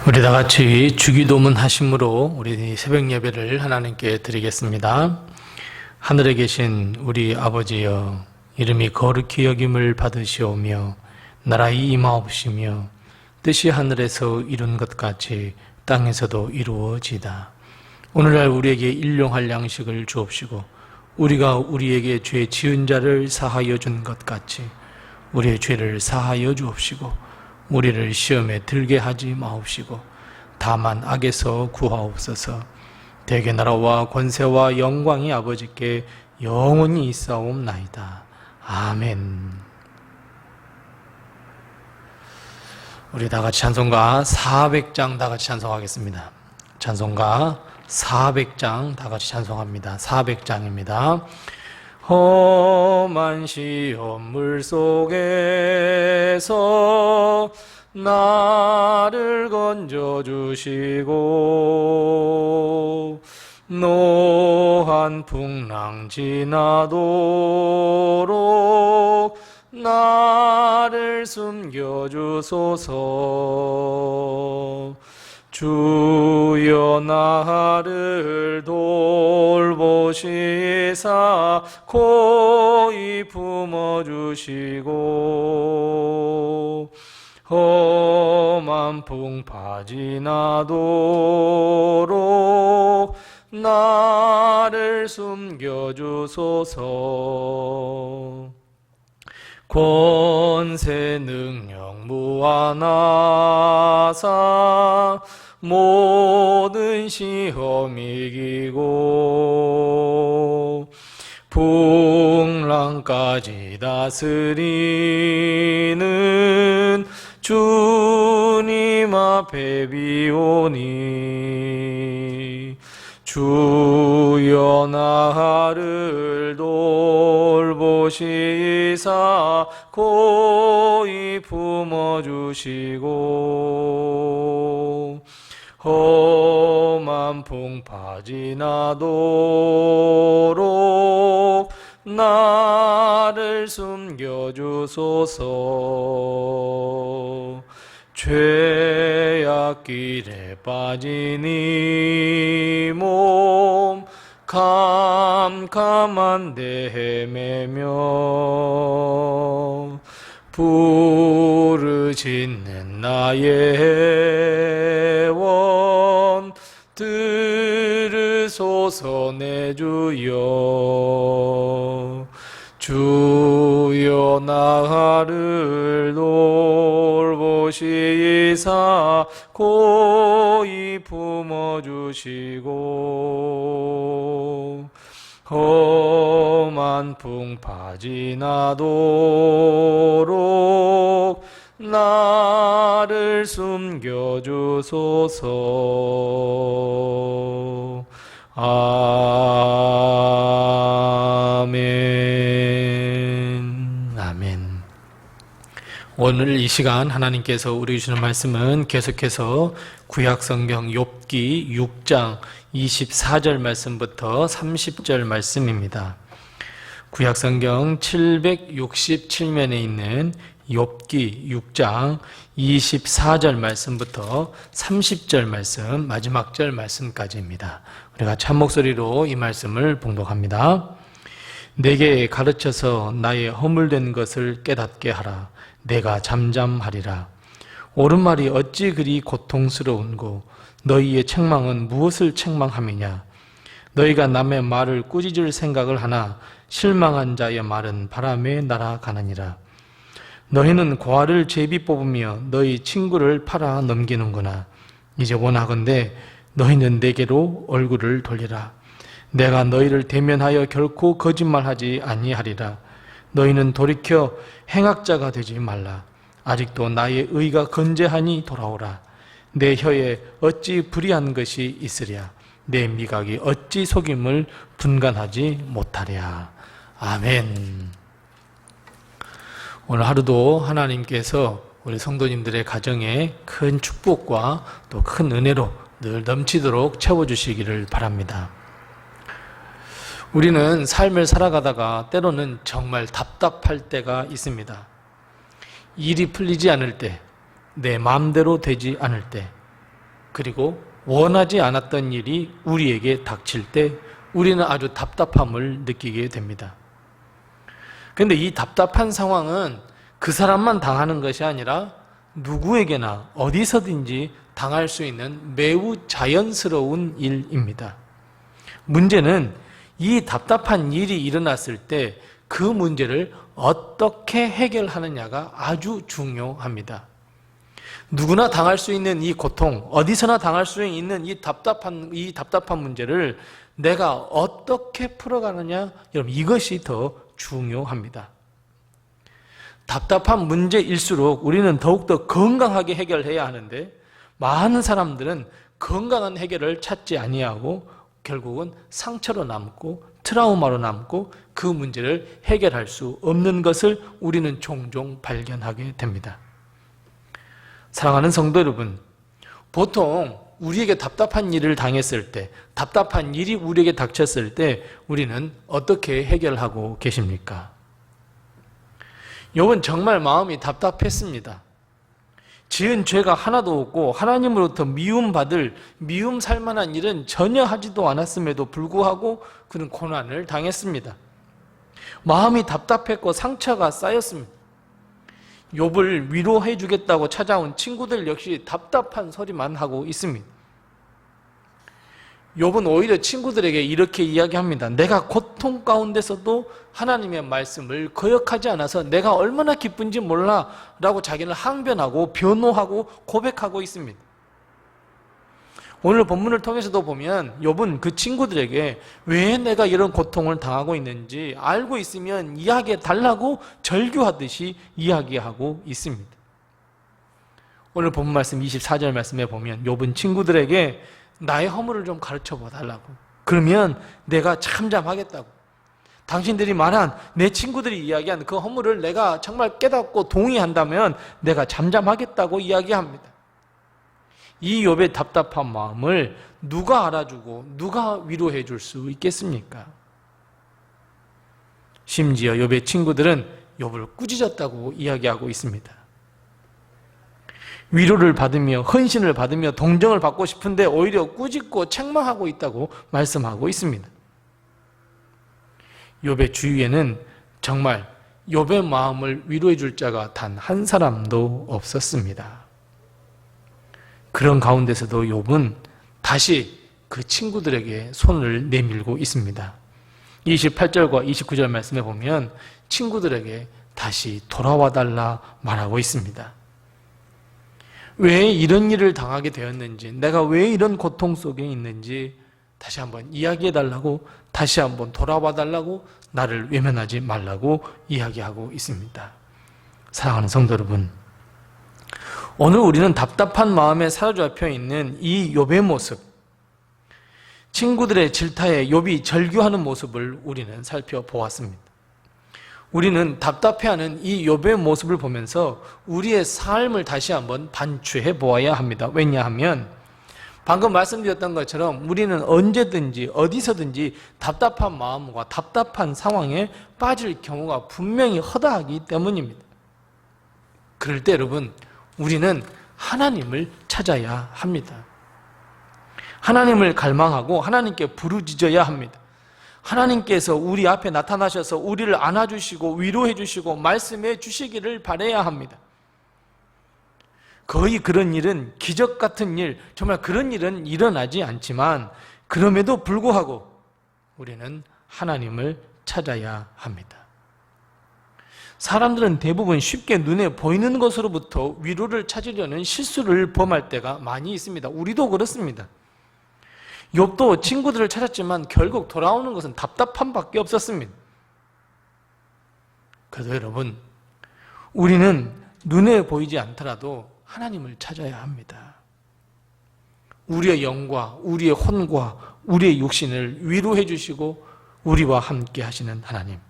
우리 다 같이 주기도문 하심으로 우리 새벽 예배를 하나님께 드리겠습니다. 하늘에 계신 우리 아버지여, 이름이 거룩히 여김을 받으시오며 나라의 임하옵시며 뜻이 하늘에서 이룬 것 같이 땅에서도 이루어지이다. 오늘날 우리에게 일용할 양식을 주옵시고 우리가 우리에게 죄 지은 자를 사하여 준 것 같이 우리의 죄를 사하여 주옵시고 우리를 시험에 들게 하지 마옵시고 다만 악에서 구하옵소서. 대개 나라와 권세와 영광이 아버지께 영원히 있사옵나이다. 아멘. 우리 다 같이 찬송가 400장 다 같이 찬송하겠습니다. 찬송가 400장 다 같이 찬송합니다. 400장입니다. 험한 시험물 속에서 나를 건져주시고 노한 풍랑 지나도록 나를 숨겨주소서. 주여 나를 돌보시사 고이 품어주시고 험한 풍파 지나도록 나를 숨겨주소서. 권세 능력 무한하사 모든 시험 이기고 풍랑까지 다스리는 주님 앞에 비오니 주여 나를 돌보시사 고이 품어주시고 험한 풍파 지나도록 나를 숨겨주소서. 죄악길에 빠진 이 몸 캄캄한데 헤매며 부르짖는 나의 원 들으소서. 내 주여 주여 나를 돌보시사 고이 품어주시고 험한 풍파 지나도록 나를 숨겨주소서. 아멘. 아멘. 오늘 이 시간 하나님께서 우리에게 주는 말씀은 계속해서 구약성경 욥기 6장 24절 말씀부터 30절 말씀입니다. 구약성경 767면에 있는 욥기 6장 24절 말씀부터 30절 말씀, 마지막 절 말씀까지입니다. 우리가 참 목소리로 이 말씀을 봉독합니다. 내게 가르쳐서 나의 허물된 것을 깨닫게 하라. 내가 잠잠하리라. 옳은 말이 어찌 그리 고통스러운고 너희의 책망은 무엇을 책망함이냐. 너희가 남의 말을 꾸짖을 생각을 하나 실망한 자의 말은 바람에 날아가느니라. 너희는 고아를 제비 뽑으며 너희 친구를 팔아 넘기는구나. 이제 원하건대 너희는 내게로 얼굴을 돌리라. 내가 너희를 대면하여 결코 거짓말하지 아니하리라. 너희는 돌이켜 행악자가 되지 말라. 아직도 나의 의가 건재하니 돌아오라. 내 혀에 어찌 불의한 것이 있으랴. 내 미각이 어찌 속임을 분간하지 못하랴. 아멘. 오늘 하루도 하나님께서 우리 성도님들의 가정에 큰 축복과 또 큰 은혜로 늘 넘치도록 채워주시기를 바랍니다. 우리는 삶을 살아가다가 때로는 정말 답답할 때가 있습니다. 일이 풀리지 않을 때, 내 마음대로 되지 않을 때, 그리고 원하지 않았던 일이 우리에게 닥칠 때 우리는 아주 답답함을 느끼게 됩니다. 그런데 이 답답한 상황은 그 사람만 당하는 것이 아니라 누구에게나 어디서든지 당할 수 있는 매우 자연스러운 일입니다. 문제는 이 답답한 일이 일어났을 때 그 문제를 어떻게 해결하느냐가 아주 중요합니다. 누구나 당할 수 있는 이 고통, 어디서나 당할 수 있는 이 답답한 문제를 내가 어떻게 풀어가느냐, 여러분 이것이 더 중요합니다. 답답한 문제일수록 우리는 더욱더 건강하게 해결해야 하는데 많은 사람들은 건강한 해결을 찾지 아니하고 결국은 상처로 남고 트라우마로 남고 그 문제를 해결할 수 없는 것을 우리는 종종 발견하게 됩니다. 사랑하는 성도 여러분, 보통 우리에게 답답한 일을 당했을 때, 답답한 일이 우리에게 닥쳤을 때 우리는 어떻게 해결하고 계십니까? 욥은 정말 마음이 답답했습니다. 지은 죄가 하나도 없고 하나님으로부터 미움 살 만한 일은 전혀 하지도 않았음에도 불구하고 그는 고난을 당했습니다. 마음이 답답했고 상처가 쌓였습니다. 욥을 위로해 주겠다고 찾아온 친구들 역시 답답한 소리만 하고 있습니다. 욥은 오히려 친구들에게 이렇게 이야기합니다. 내가 고통 가운데서도 하나님의 말씀을 거역하지 않아서 내가 얼마나 기쁜지 몰라 라고 자기는 항변하고 변호하고 고백하고 있습니다. 오늘 본문을 통해서도 보면 욥은 그 친구들에게 왜 내가 이런 고통을 당하고 있는지 알고 있으면 이야기해 달라고 절규하듯이 이야기하고 있습니다. 오늘 본문 말씀 24절 말씀에 보면 욥은 친구들에게 나의 허물을 좀 가르쳐 봐달라고, 그러면 내가 참잠하겠다고, 당신들이 말한 내 친구들이 이야기한 그 허물을 내가 정말 깨닫고 동의한다면 내가 잠잠하겠다고 이야기합니다. 이 욥의 답답한 마음을 누가 알아주고 누가 위로해 줄 수 있겠습니까? 심지어 욥의 친구들은 욥을 꾸짖었다고 이야기하고 있습니다. 위로를 받으며 헌신을 받으며 동정을 받고 싶은데 오히려 꾸짖고 책망하고 있다고 말씀하고 있습니다. 욥의 주위에는 정말 욥의 마음을 위로해 줄 자가 단 한 사람도 없었습니다. 그런 가운데서도 욥은 다시 그 친구들에게 손을 내밀고 있습니다. 28절과 29절 말씀에 보면 친구들에게 다시 돌아와 달라 말하고 있습니다. 왜 이런 일을 당하게 되었는지, 내가 왜 이런 고통 속에 있는지 다시 한번 이야기해 달라고, 다시 한번 돌아와 달라고, 나를 외면하지 말라고 이야기하고 있습니다. 사랑하는 성도 여러분, 오늘 우리는 답답한 마음에 사로잡혀 있는 이 욥의 모습, 친구들의 질타에 욥이 절규하는 모습을 우리는 살펴보았습니다. 우리는 답답해하는 이 욥의 모습을 보면서 우리의 삶을 다시 한번 반추해 보아야 합니다. 왜냐하면 방금 말씀드렸던 것처럼 우리는 언제든지 어디서든지 답답한 마음과 답답한 상황에 빠질 경우가 분명히 허다하기 때문입니다. 그럴 때 여러분, 우리는 하나님을 찾아야 합니다. 하나님을 갈망하고 하나님께 부르짖어야 합니다. 하나님께서 우리 앞에 나타나셔서 우리를 안아주시고 위로해 주시고 말씀해 주시기를 바라야 합니다. 거의 그런 일은, 기적 같은 일, 정말 그런 일은 일어나지 않지만 그럼에도 불구하고 우리는 하나님을 찾아야 합니다. 사람들은 대부분 쉽게 눈에 보이는 것으로부터 위로를 찾으려는 실수를 범할 때가 많이 있습니다. 우리도 그렇습니다. 욥도 친구들을 찾았지만 결국 돌아오는 것은 답답함밖에 없었습니다. 그래도 여러분, 우리는 눈에 보이지 않더라도 하나님을 찾아야 합니다. 우리의 영과 우리의 혼과 우리의 육신을 위로해 주시고 우리와 함께 하시는 하나님,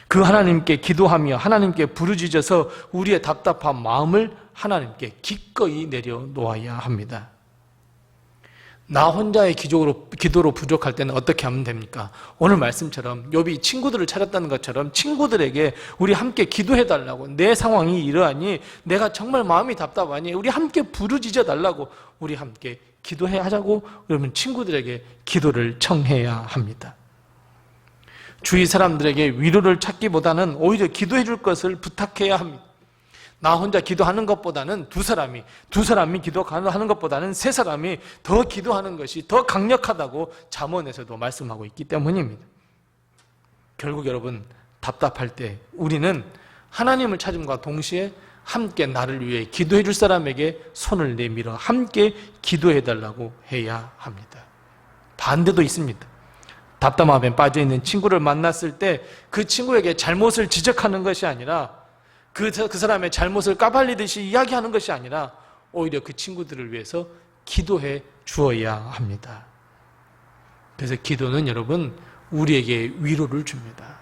그 하나님께 기도하며 하나님께 부르짖어서 우리의 답답한 마음을 하나님께 기꺼이 내려놓아야 합니다. 나 혼자의 기도로 부족할 때는 어떻게 하면 됩니까? 오늘 말씀처럼 욥이 친구들을 찾았다는 것처럼 친구들에게 우리 함께 기도해달라고, 내 상황이 이러하니 내가 정말 마음이 답답하니 우리 함께 부르짖어 달라고 우리 함께 기도해야 하자고, 그러면 친구들에게 기도를 청해야 합니다. 주위 사람들에게 위로를 찾기보다는 오히려 기도해 줄 것을 부탁해야 합니다. 나 혼자 기도하는 것보다는 두 사람이 기도하는 것보다는 세 사람이 더 기도하는 것이 더 강력하다고 잠언에서도 말씀하고 있기 때문입니다. 결국 여러분, 답답할 때 우리는 하나님을 찾음과 동시에 함께 나를 위해 기도해 줄 사람에게 손을 내밀어 함께 기도해 달라고 해야 합니다. 반대도 있습니다. 답답함에 빠져있는 친구를 만났을 때 그 친구에게 잘못을 지적하는 것이 아니라 그 사람의 잘못을 까발리듯이 이야기하는 것이 아니라 오히려 그 친구들을 위해서 기도해 주어야 합니다. 그래서 기도는 여러분, 우리에게 위로를 줍니다.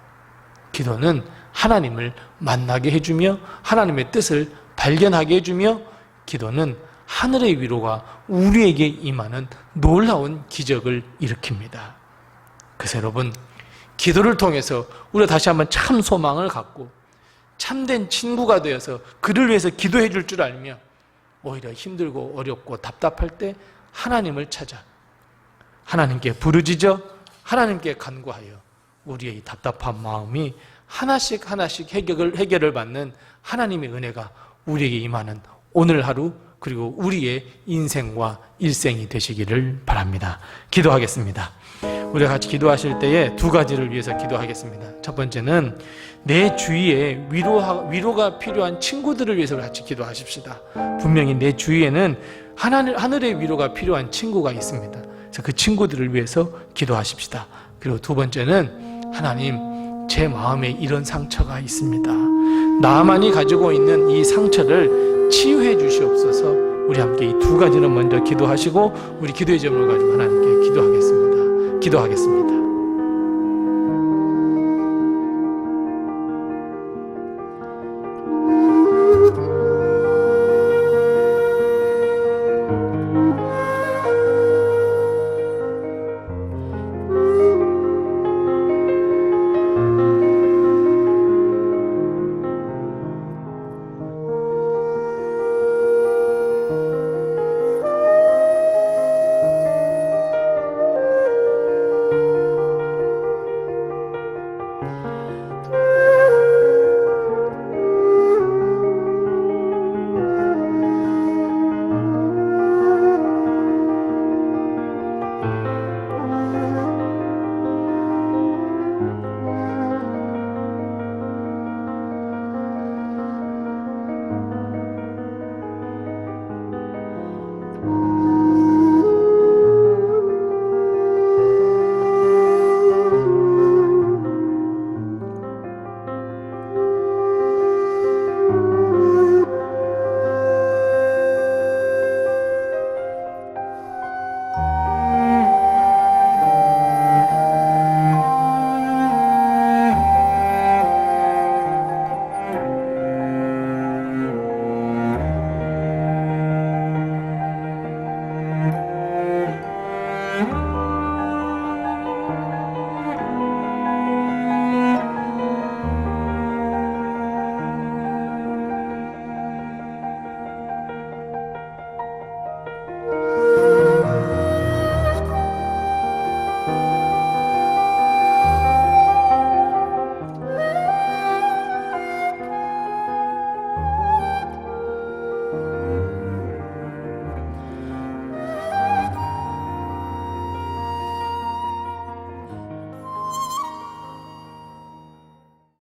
기도는 하나님을 만나게 해주며 하나님의 뜻을 발견하게 해주며, 기도는 하늘의 위로가 우리에게 임하는 놀라운 기적을 일으킵니다. 그래서 여러분, 기도를 통해서 우리가 다시 한번 참 소망을 갖고 참된 친구가 되어서 그를 위해서 기도해 줄 줄 알며, 오히려 힘들고 어렵고 답답할 때 하나님을 찾아 하나님께 부르짖어 하나님께 간구하여 우리의 답답한 마음이 하나씩 해결을 받는 하나님의 은혜가 우리에게 임하는 오늘 하루, 그리고 우리의 인생과 일생이 되시기를 바랍니다. 기도하겠습니다. 우리가 같이 기도하실 때에 두 가지를 위해서 기도하겠습니다. 첫 번째는 내 주위에 위로가 필요한 친구들을 위해서 같이 기도하십시다. 분명히 내 주위에는 하늘의 위로가 필요한 친구가 있습니다. 그래서 그 친구들을 위해서 기도하십시다. 그리고 두 번째는, 하나님, 제 마음에 이런 상처가 있습니다. 나만이 가지고 있는 이 상처를 치유해 주시옵소서. 우리 함께 이 두 가지는 먼저 기도하시고 우리 기도의 제목을 가지고 하나님께 기도하겠습니다.